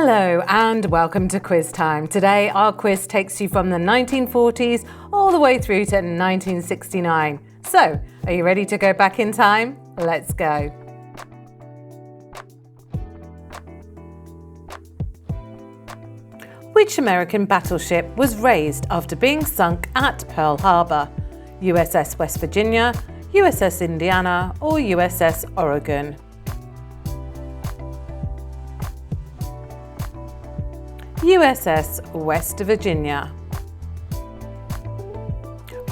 Hello and welcome to Quiz Time. Today our quiz takes you from the 1940s all the way through to 1969. So, are you ready to go back in time? Let's go. Which American battleship was raised after being sunk at Pearl Harbor? USS West Virginia, USS Indiana, or USS Oregon? USS West Virginia.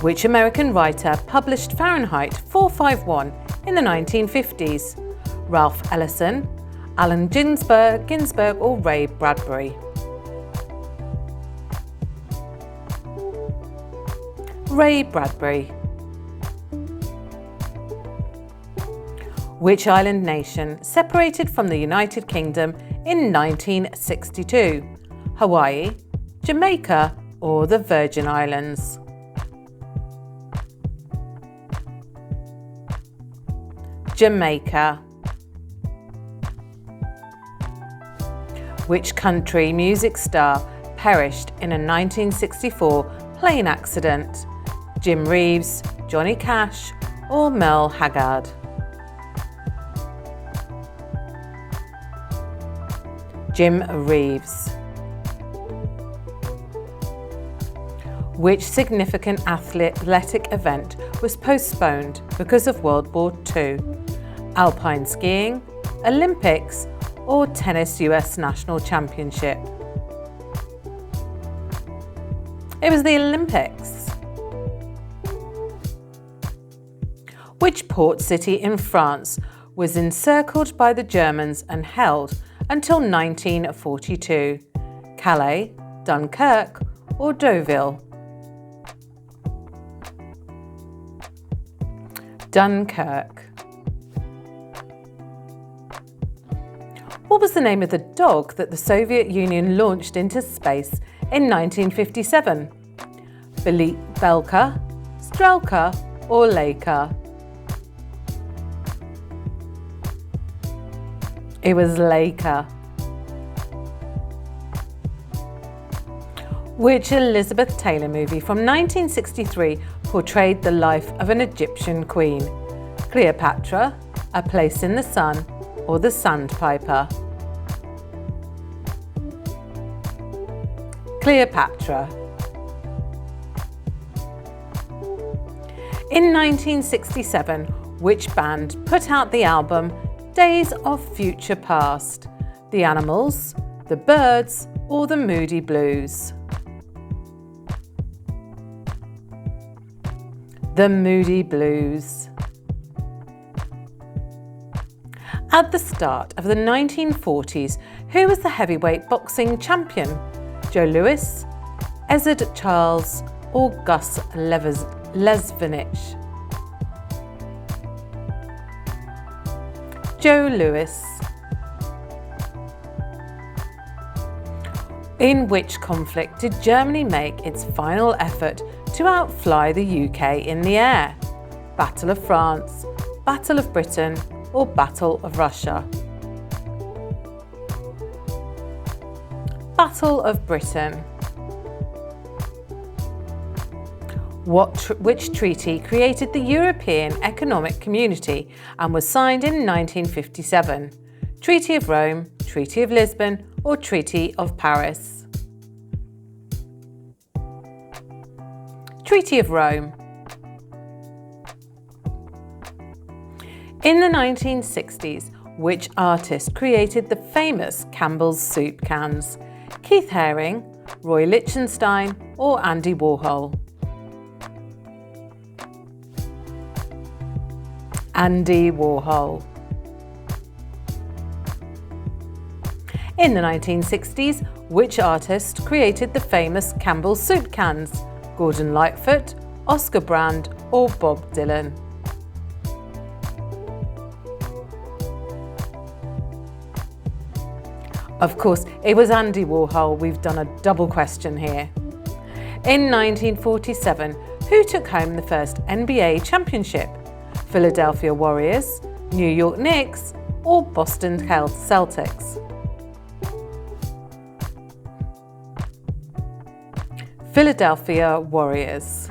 Which American writer published Fahrenheit 451 in the 1950s? Ralph Ellison, Allen Ginsberg or Ray Bradbury? Ray Bradbury. Which island nation separated from the United Kingdom in 1962? Hawaii, Jamaica, or the Virgin Islands? Jamaica. Which country music star perished in a 1964 plane accident? Jim Reeves, Johnny Cash, or Merle Haggard? Jim Reeves. Which significant athletic event was postponed because of World War II? Alpine skiing, Olympics, or tennis US National Championship? It was the Olympics. Which port city in France was encircled by the Germans and held until 1942? Calais, Dunkirk, or Deauville? Dunkirk. What was the name of the dog that the Soviet Union launched into space in 1957? Belka, Strelka, or Leica? It was Leica. Which Elizabeth Taylor movie from 1963 portrayed the life of an Egyptian queen? Cleopatra, A Place in the Sun, or The Sandpiper? Cleopatra. In 1967, which band put out the album Days of Future Past? The Animals, The Byrds, or The Moody Blues? The Moody Blues. At the start of the 1940s, who was the heavyweight boxing champion? Joe Louis, Ezzard Charles, or Gus Lesvenich? Joe Louis. In which conflict did Germany make its final effort to outfly the UK in the air? Battle of France, Battle of Britain, or Battle of Russia? Battle of Britain. Which treaty created the European Economic Community and was signed in 1957? Treaty of Rome, Treaty of Lisbon, or Treaty of Paris? Treaty of Rome. In the 1960s, which artist created the famous Campbell's soup cans? Keith Haring, Roy Lichtenstein, or Andy Warhol? Andy Warhol. In the 1960s, which artist created the famous Campbell's soup cans? Gordon Lightfoot, Oscar Brand, or Bob Dylan? Of course, it was Andy Warhol. We've done a double question here. In 1947, who took home the first NBA championship? Philadelphia Warriors, New York Knicks, or Boston Celtics? Philadelphia Warriors.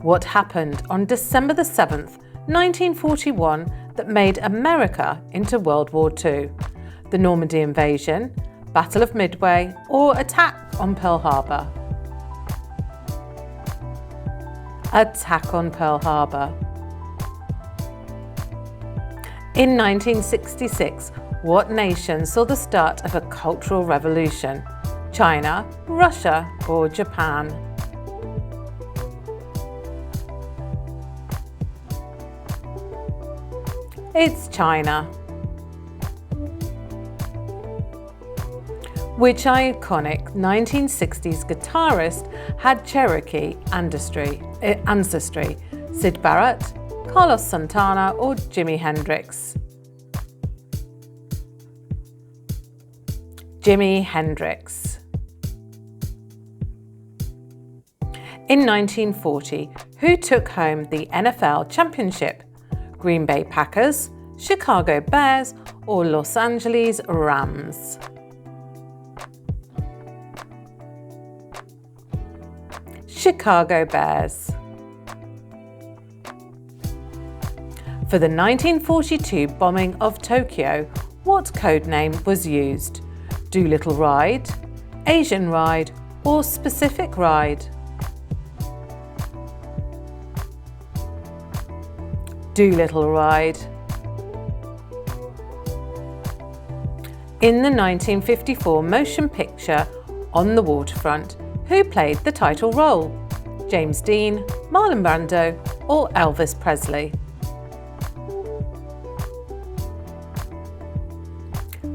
What happened on December the 7th, 1941 that made America into World War II? The Normandy invasion, Battle of Midway, or attack on Pearl Harbor? Attack on Pearl Harbor. In 1966, what nation saw the start of a cultural revolution? China, Russia, or Japan? It's China. Which iconic 1960s guitarist had Cherokee ancestry? Syd Barrett, Carlos Santana, or Jimi Hendrix? Jimi Hendrix. In 1940, who took home the NFL championship? Green Bay Packers, Chicago Bears, or Los Angeles Rams? Chicago Bears. For the 1942 bombing of Tokyo, what code name was used? Doolittle Ride, Asian Ride, or Specific Ride? Doolittle Ride. In the 1954 motion picture On the Waterfront, who played the title role? James Dean, Marlon Brando, or Elvis Presley?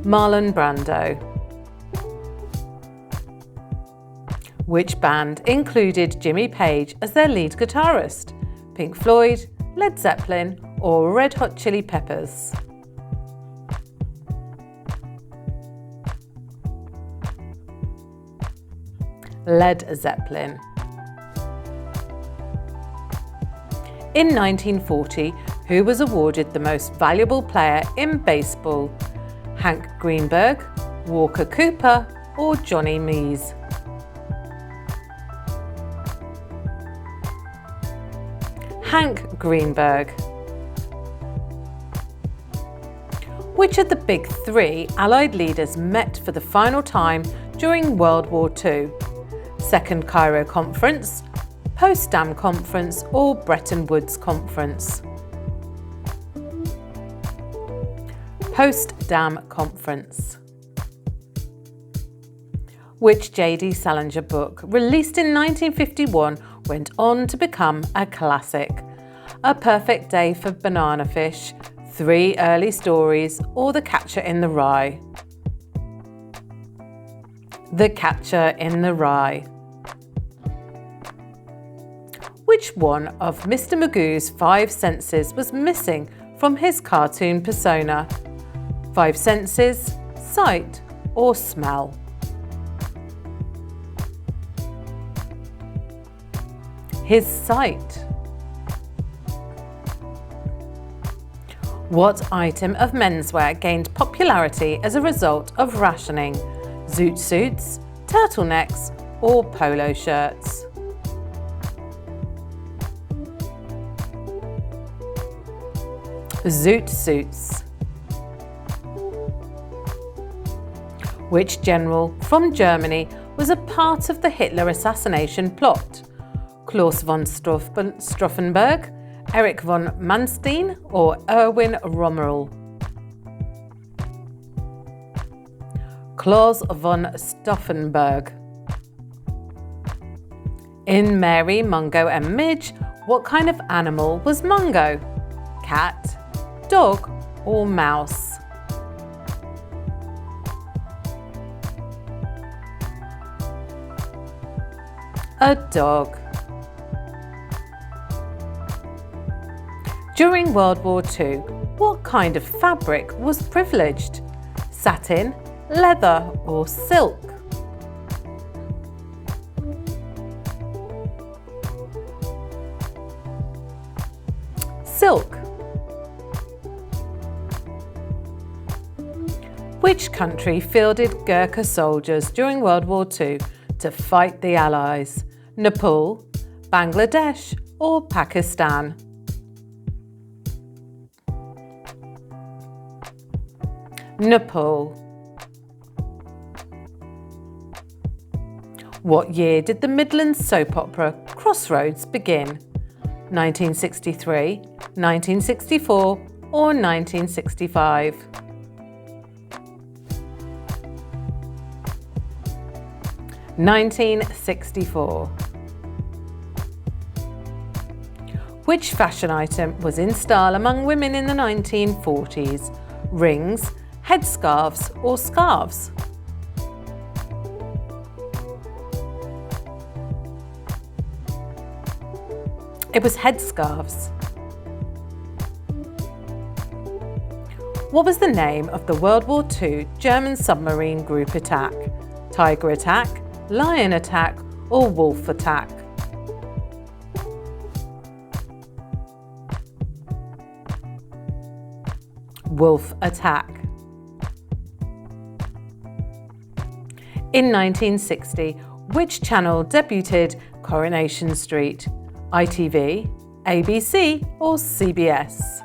Marlon Brando. Which band included Jimmy Page as their lead guitarist? Pink Floyd, Led Zeppelin, or Red Hot Chili Peppers? Led Zeppelin. In 1940, who was awarded the most valuable player in baseball? Hank Greenberg, Walker Cooper, or Johnny Mees? Hank Greenberg. Which of the big three Allied leaders met for the final time during World War II? Second Cairo Conference, Potsdam Conference, or Bretton Woods Conference? Potsdam Conference. Which J.D. Salinger book, released in 1951, went on to become a classic? A Perfect Day for Banana Fish, Three Early Stories, or The Catcher in the Rye? The Catcher in the Rye. Which one of Mr. Magoo's 5 senses was missing from his cartoon persona? 5 senses, sight, or smell? His sight. What item of menswear gained popularity as a result of rationing? Zoot suits, turtlenecks, or polo shirts? Zoot suits. Which general from Germany was a part of the Hitler assassination plot? Klaus von Stauffenberg, Erich von Manstein, or Erwin Rommel? Klaus von Stauffenberg. In Mary, Mungo and Midge, what kind of animal was Mungo? Cat, dog, or mouse? A dog. During World War II, what kind of fabric was privileged? Satin, leather, or silk? Silk. Which country fielded Gurkha soldiers during World War II to fight the Allies? Nepal, Bangladesh, or Pakistan? Nepal. What year did the Midlands soap opera Crossroads begin? 1963, 1964, or 1965? 1964. Which fashion item was in style among women in the 1940s? Rings, headscarves, or scarves? It was headscarves. What was the name of the World War II German submarine group attack? Tiger attack, lion attack, or wolf attack? Wolf attack. In 1960, which channel debuted Coronation Street? ITV, ABC, or CBS?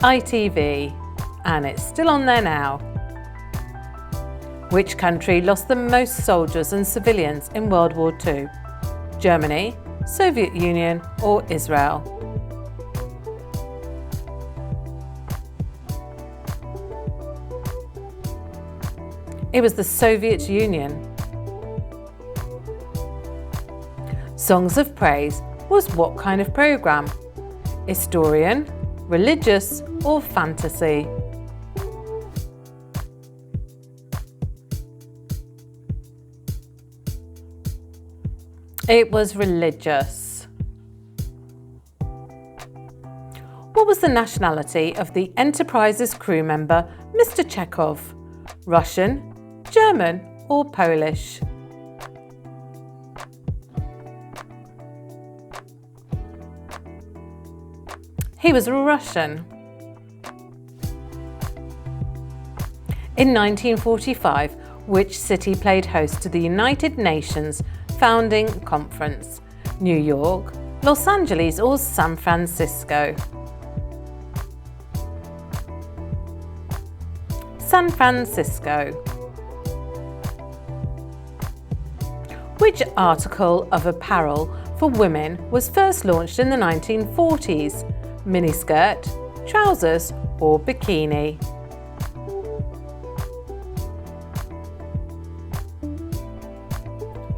ITV, and it's still on there now. Which country lost the most soldiers and civilians in World War II? Germany, Soviet Union, or Israel? It was the Soviet Union. Songs of Praise was what kind of programme? Historian, religious, or fantasy? It was religious. What was the nationality of the Enterprise's crew member, Mr. Chekhov? Russian, German, or Polish? He was Russian. In 1945, which city played host to the United Nations Founding Conference? New York, Los Angeles, or San Francisco? San Francisco. Which article of apparel for women was first launched in the 1940s? Miniskirt, trousers, or bikini?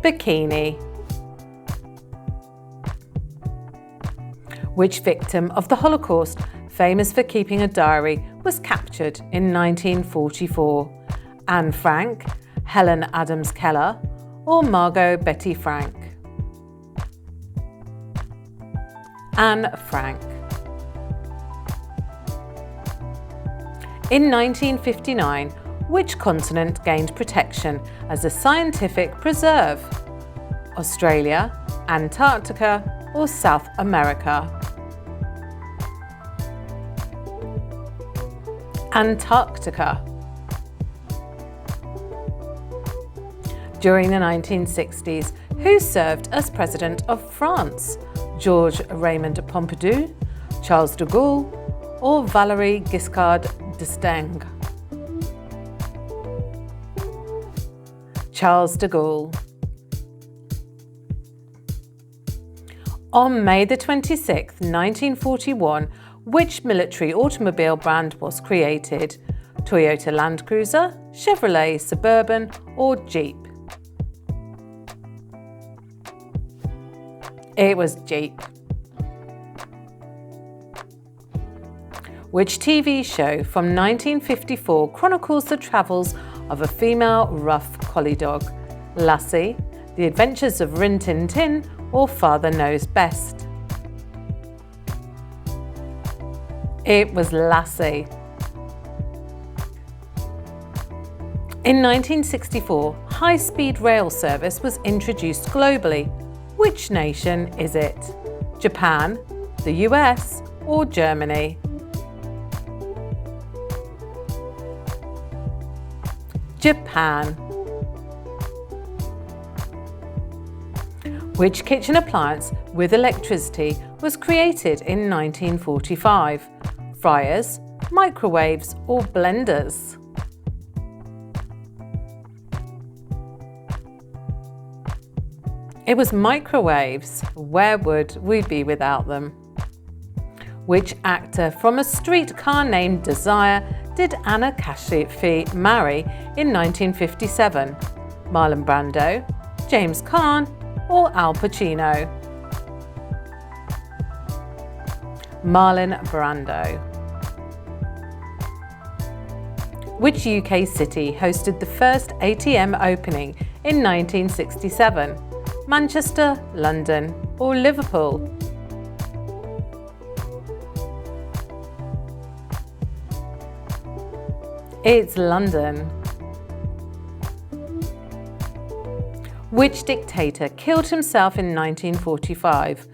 Bikini. Which victim of the Holocaust, famous for keeping a diary, was captured in 1944? Anne Frank, Helen Adams Keller, or Margot Betty Frank? Anne Frank. In 1959, which continent gained protection as a scientific preserve? Australia, Antarctica, or South America? Antarctica. During the 1960s, who served as President of France? Georges Raymond Pompidou, Charles de Gaulle, or Valéry Giscard d'Estaing? Charles de Gaulle. On May the 26th, 1941, which military automobile brand was created? Toyota Land Cruiser, Chevrolet Suburban, or Jeep? It was Jeep. Which TV show from 1954 chronicles the travels of a female rough collie dog? Lassie, The Adventures of Rin Tin Tin, or Father Knows Best? It was Lassie. In 1964, high-speed rail service was introduced globally. Which nation is it? Japan, the US, or Germany? Japan. Which kitchen appliance with electricity was created in 1945? Fryers, microwaves, or blenders? It was microwaves. Where would we be without them? Which actor from A Streetcar Named Desire did Anna Kashfi marry in 1957? Marlon Brando, James Caan, or Al Pacino? Marlon Brando. Which UK city hosted the first ATM opening in 1967? Manchester, London, or Liverpool? It's London. Which dictator killed himself in 1945?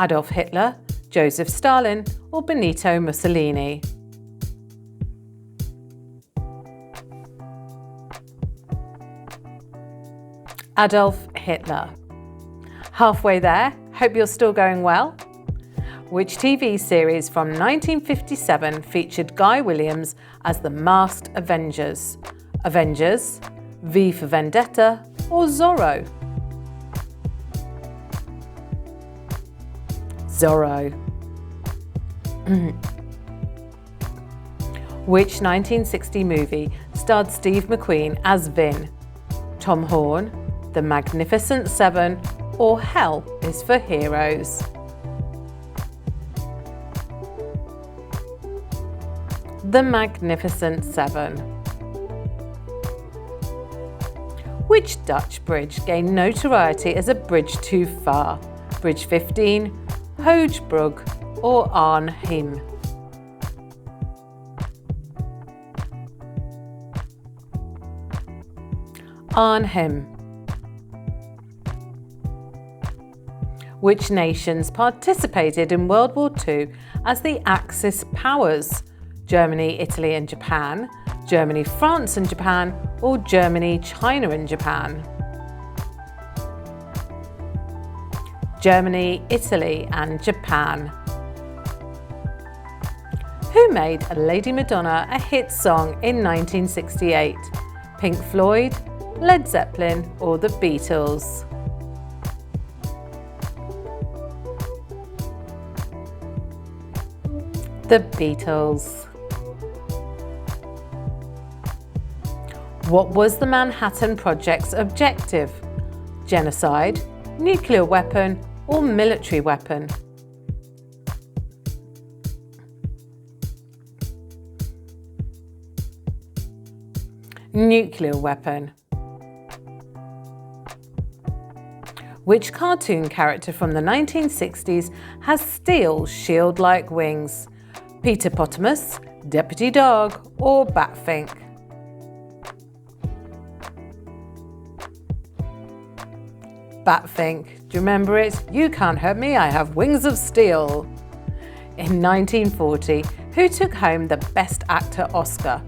Adolf Hitler, Joseph Stalin, or Benito Mussolini? Adolf Hitler. Halfway there, hope you're still going well. Which TV series from 1957 featured Guy Williams as the Masked Avengers? Avengers, V for Vendetta, or Zorro? Zorro. Which 1960 movie starred Steve McQueen as Vin? Tom Horn, The Magnificent Seven, or Hell is for Heroes? The Magnificent Seven. Which Dutch bridge gained notoriety as a bridge too far? Bridge 15, Hogebrug, or Arnhem? Arnhem. Which nations participated in World War II as the Axis powers? Germany, Italy and Japan, Germany, France and Japan, or Germany, China and Japan? Germany, Italy and Japan. Who made Lady Madonna a hit song in 1968? Pink Floyd, Led Zeppelin, or the Beatles? The Beatles. What was the Manhattan Project's objective? Genocide, nuclear weapon, or military weapon? Nuclear weapon. Which cartoon character from the 1960s has steel shield-like wings? Peter Potamus, Deputy Dog, or Batfink? Batfink. Do you remember it? You can't hurt me, I have wings of steel. In 1940, who took home the Best Actor Oscar?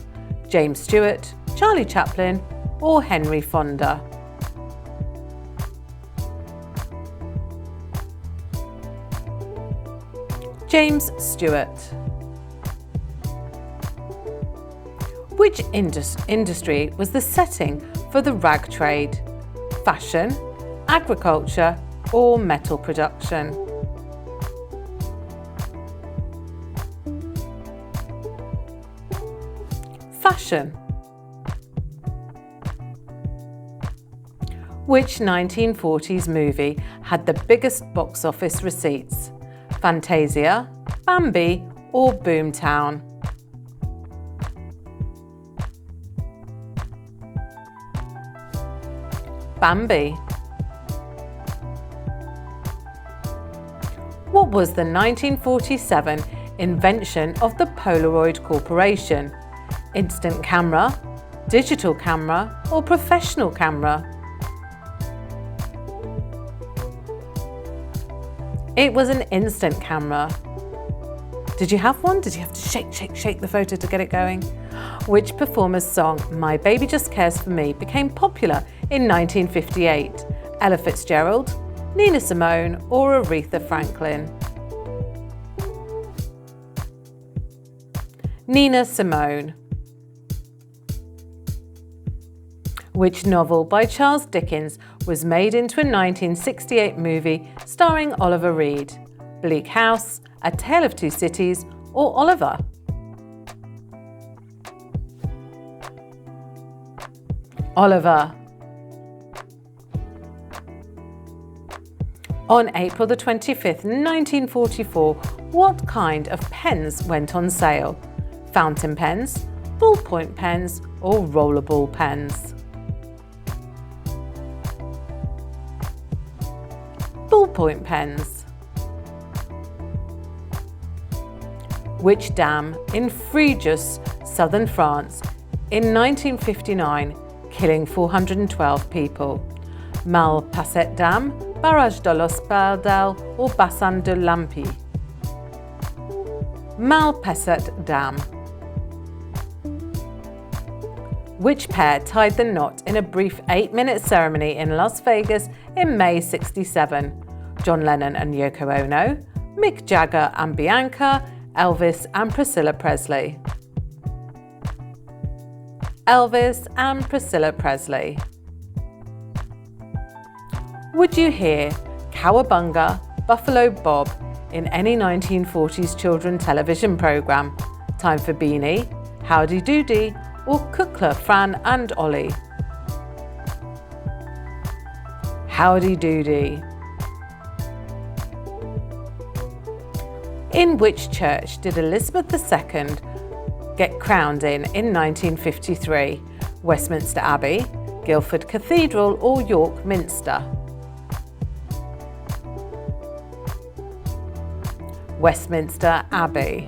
James Stewart, Charlie Chaplin, or Henry Fonda? James Stewart. Which industry was the setting for the rag trade? Fashion, agriculture, or metal production? Fashion. Which 1940s movie had the biggest box office receipts? Fantasia, Bambi, or Boomtown? Bambi. What was the 1947 invention of the Polaroid Corporation? Instant camera, digital camera, or professional camera? It was an instant camera. Did you have one? Did you have to shake the photo to get it going? Which performer's song, My Baby Just Cares For Me, became popular in 1958? Ella Fitzgerald, Nina Simone, or Aretha Franklin? Nina Simone. Which novel by Charles Dickens was made into a 1968 movie starring Oliver Reed? Bleak House, A Tale of Two Cities, or Oliver? Oliver. On April the 25th, 1944, what kind of pens went on sale? Fountain pens, ballpoint pens, or rollerball pens? Ballpoint pens. Which dam in Fréjus, southern France, in 1959, killing 412 people? Malpasset Dam, Barrage de l'Hospedal, or Bassin de Lampi? Malpasset Dam. Which pair tied the knot in a brief 8-minute ceremony in Las Vegas in May '67? John Lennon and Yoko Ono, Mick Jagger and Bianca, Elvis and Priscilla Presley? Elvis and Priscilla Presley. Would you hear Cowabunga, Buffalo Bob in any 1940s children television programme? Time for Beanie, Howdy Doody, or Kukla, Fran and Ollie? Howdy Doody. In which church did Elizabeth II get crowned in 1953? Westminster Abbey, Guildford Cathedral, or York Minster? Westminster Abbey.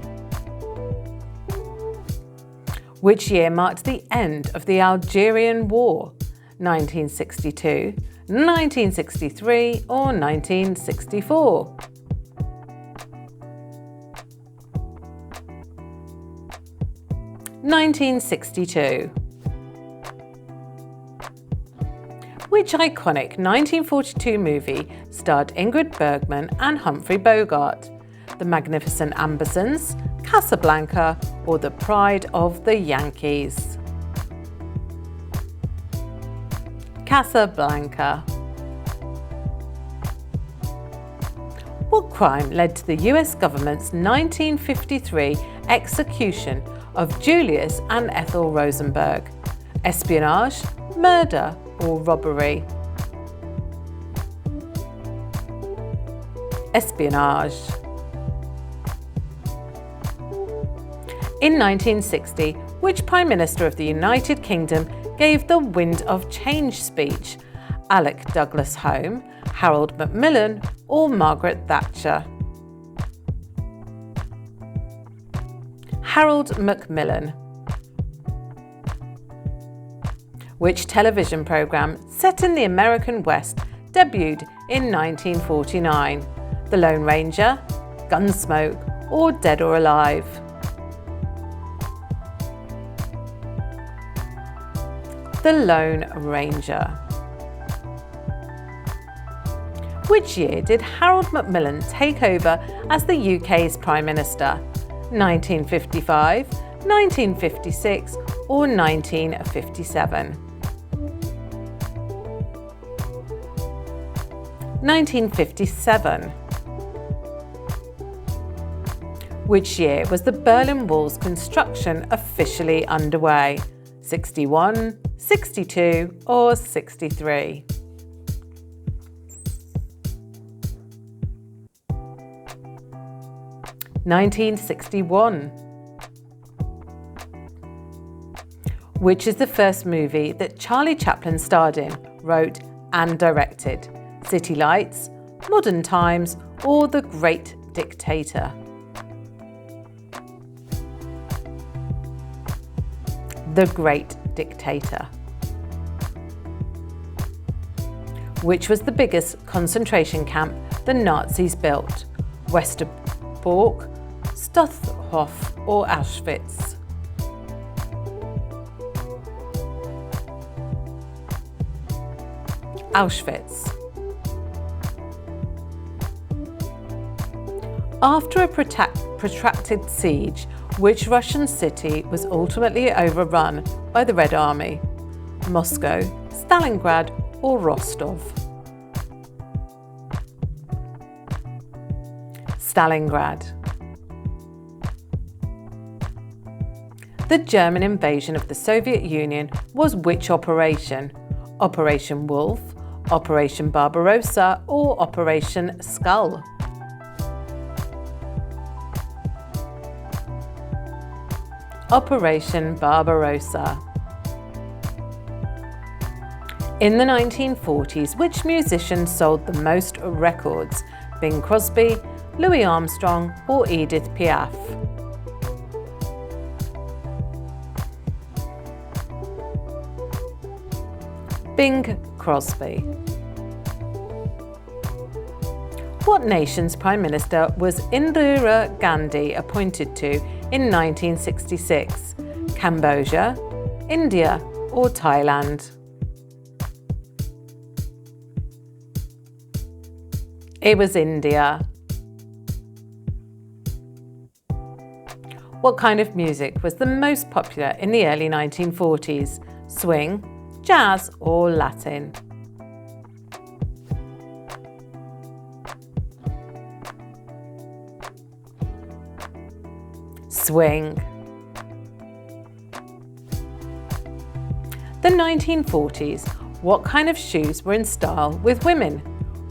Which year marked the end of the Algerian War? 1962, 1963, or 1964? (1962). Which iconic 1942 movie starred Ingrid Bergman and Humphrey Bogart? The Magnificent Ambersons, Casablanca, or The Pride of the Yankees? Casablanca. What crime led to the US government's 1953 execution of Julius and Ethel Rosenberg? Espionage, murder, or robbery? Espionage. In 1960, which Prime Minister of the United Kingdom gave the Wind of Change speech? Alec Douglas Home, Harold Macmillan, or Margaret Thatcher? Harold Macmillan. Which television programme set in the American West debuted in 1949? The Lone Ranger, Gunsmoke, or Dead or Alive? The Lone Ranger. Which year did Harold Macmillan take over as the UK's Prime Minister? 1955, 1956, or 1957? 1957. Which year was the Berlin Wall's construction officially underway? 61, 62, or 63? (1961). Which is the first movie that Charlie Chaplin starred in, wrote, and directed? City Lights, Modern Times, or The Great Dictator? The Great Dictator. Which was the biggest concentration camp the Nazis built? Westerbork, Stutthof or Auschwitz? Auschwitz. After a protracted siege, which Russian city was ultimately overrun by the Red Army? Moscow, Stalingrad, or Rostov? Stalingrad. The German invasion of the Soviet Union was which operation? Operation Wolf, Operation Barbarossa, or Operation Skull? Operation Barbarossa. In the 1940s, which musician sold the most records? Bing Crosby, Louis Armstrong, or Edith Piaf? Bing Crosby. What nation's Prime Minister was Indira Gandhi appointed to in 1966? Cambodia, India, or Thailand? It was India. What kind of music was the most popular in the early 1940s? Swing, jazz, or Latin? Swing. The 1940s. What kind of shoes were in style with women?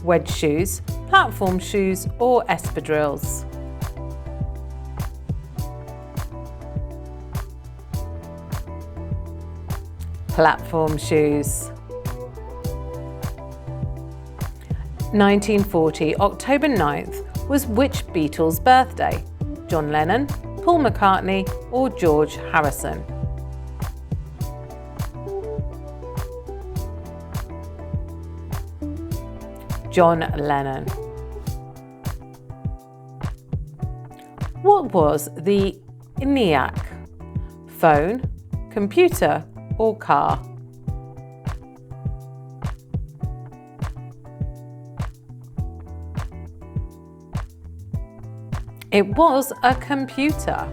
Wedge shoes, platform shoes, or espadrilles? Platform shoes. 1940, October 9th, was which Beatles' birthday? John Lennon, Paul McCartney, or George Harrison? John Lennon. What was the ENIAC? Phone, computer, or car? It was a computer.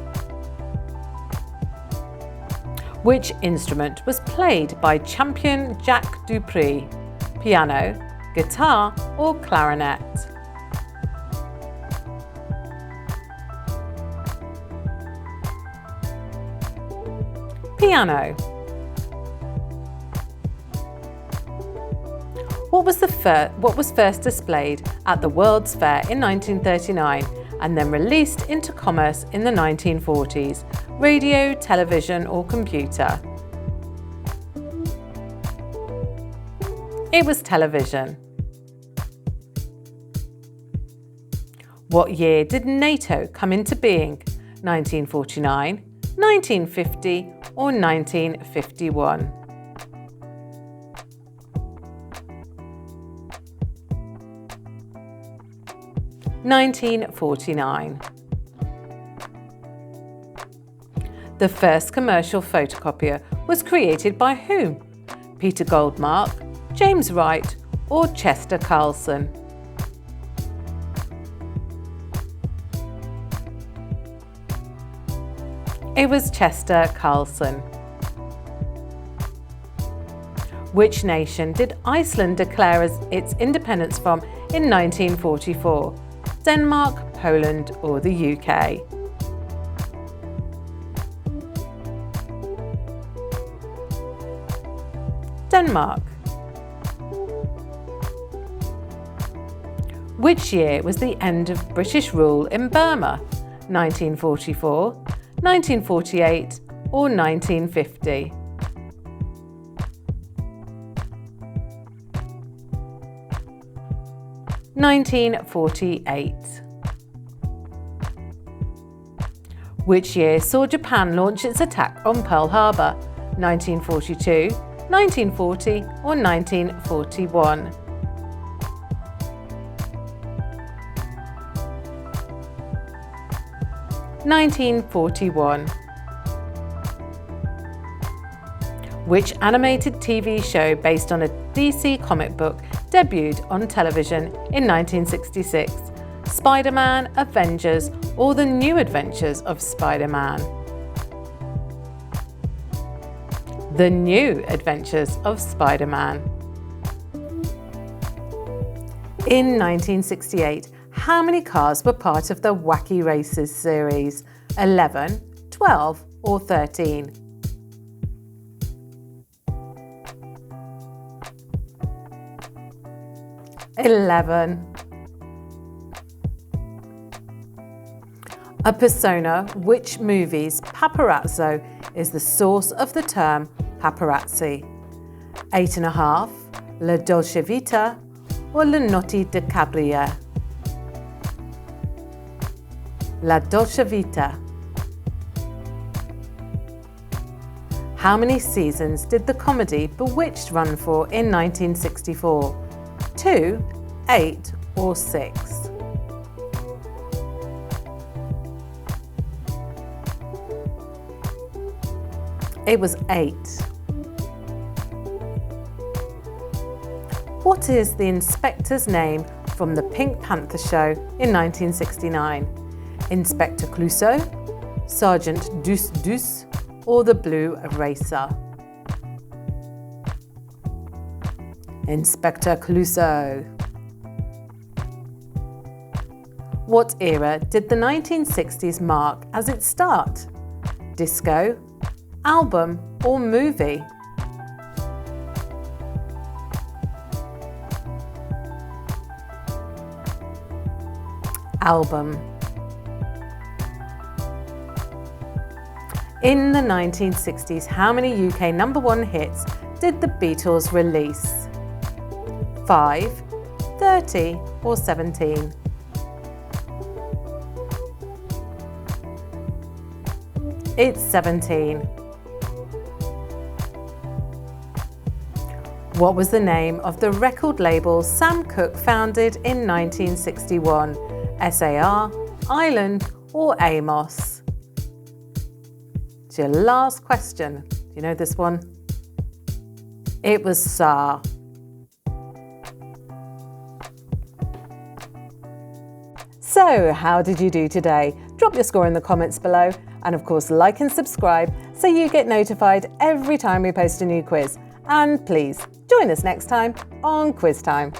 Which instrument was played by champion Jack Dupree? Piano, guitar, or clarinet? Piano. What was first displayed at the World's Fair in 1939 and then released into commerce in the 1940s? Radio, television, or computer? It was television. What year did NATO come into being? 1949, 1950, or 1951? 1949. The first commercial photocopier was created by whom? Peter Goldmark, James Wright, or Chester Carlson? It was Chester Carlson. Which nation did Iceland declare as its independence from in 1944? Denmark, Poland, or the UK? Denmark. Which year was the end of British rule in Burma? 1944, 1948, or 1950? (1948). Which year saw Japan launch its attack on Pearl Harbor? 1942, 1940, or 1941? 1941. Which animated TV show based on a DC comic book debuted on television in 1966? Spider-Man, Avengers, or The New Adventures of Spider-Man? The New Adventures of Spider-Man. In 1968, how many cars were part of the Wacky Races series? 11, 12, or 13? 11. A persona, which movie's paparazzo is the source of the term paparazzi? 8½, La Dolce Vita, or La Notte di Cabrera? La Dolce Vita. How many seasons did the comedy Bewitched run for in 1964? 2, 8, or 6? It was 8. What is the inspector's name from the Pink Panther show in 1969? Inspector Clouseau, Sergeant Deuce Deuce, or the Blue Racer? Inspector Clouseau. What era did the 1960s mark as its start? Disco, album, or movie? Album. In the 1960s, how many UK #1 hits did the Beatles release? 5, 30, or 17? It's 17. What was the name of the record label Sam Cooke founded in 1961? SAR, Island, or Amos? It's your last question. Do you know this one? It was SAR. So, how did you do today? Drop your score in the comments below, and of course like and subscribe so you get notified every time we post a new quiz. And please join us next time on Quiz Time.